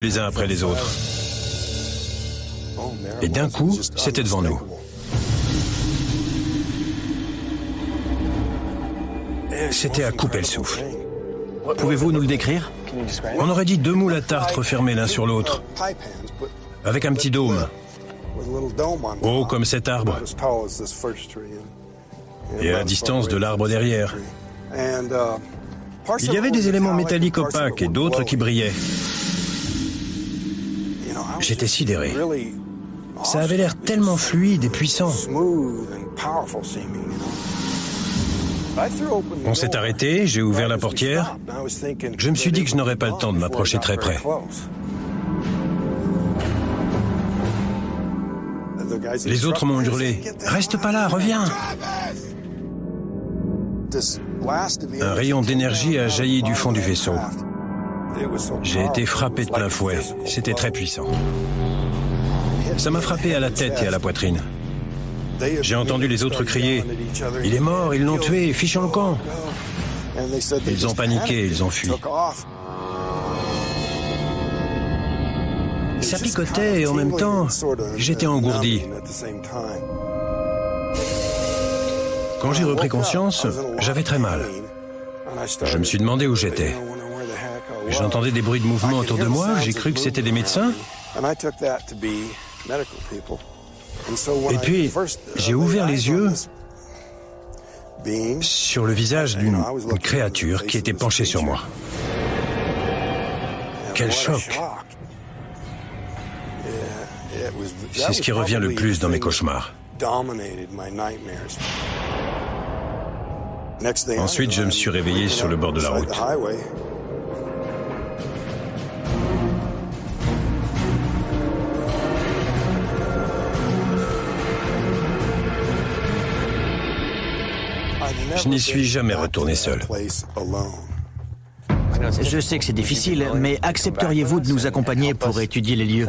les uns après les autres. Et d'un coup, c'était devant nous. C'était à couper le souffle. Pouvez-vous nous le décrire? On aurait dit deux moules à tartre fermés l'un sur l'autre, avec un petit dôme, haut comme cet arbre, et à la distance de l'arbre derrière. Il y avait des éléments métalliques opaques et d'autres qui brillaient. J'étais sidéré. Ça avait l'air tellement fluide et puissant. On s'est arrêté, j'ai ouvert la portière. Je me suis dit que je n'aurais pas le temps de m'approcher très près. Les autres m'ont hurlé « Reste pas là, reviens !» Un rayon d'énergie a jailli du fond du vaisseau. J'ai été frappé de plein fouet. C'était très puissant. Ça m'a frappé à la tête et à la poitrine. J'ai entendu les autres crier « Il est mort, ils l'ont tué, fichons le camp !» Ils ont paniqué, ils ont fui. Ça picotait et en même temps, j'étais engourdi. Quand j'ai repris conscience, j'avais très mal. Je me suis demandé où j'étais. J'entendais des bruits de mouvement autour de moi, j'ai cru que c'était des médecins. Et puis, j'ai ouvert les yeux sur le visage d'une créature qui était penchée sur moi. Quel choc! C'est ce qui revient le plus dans mes cauchemars. Ensuite, je me suis réveillé sur le bord de la route. Je n'y suis jamais retourné seul. Je sais que c'est difficile, mais accepteriez-vous de nous accompagner pour étudier les lieux?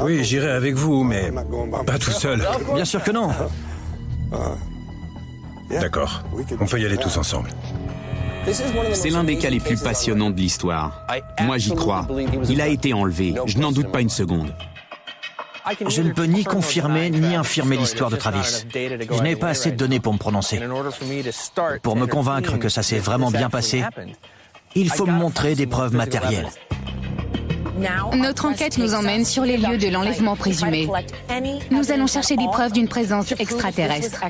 Oui, j'irai avec vous, mais pas tout seul. Bien sûr que non. D'accord, on peut y aller tous ensemble. C'est l'un des cas les plus passionnants de l'histoire. Moi, j'y crois. Il a été enlevé, je n'en doute pas une seconde. Je ne peux ni confirmer ni infirmer l'histoire de Travis. Je n'ai pas assez de données pour me prononcer. Pour me convaincre que ça s'est vraiment bien passé, il faut me montrer des preuves matérielles. Notre enquête nous emmène sur les lieux de l'enlèvement présumé. Nous allons chercher des preuves d'une présence extraterrestre.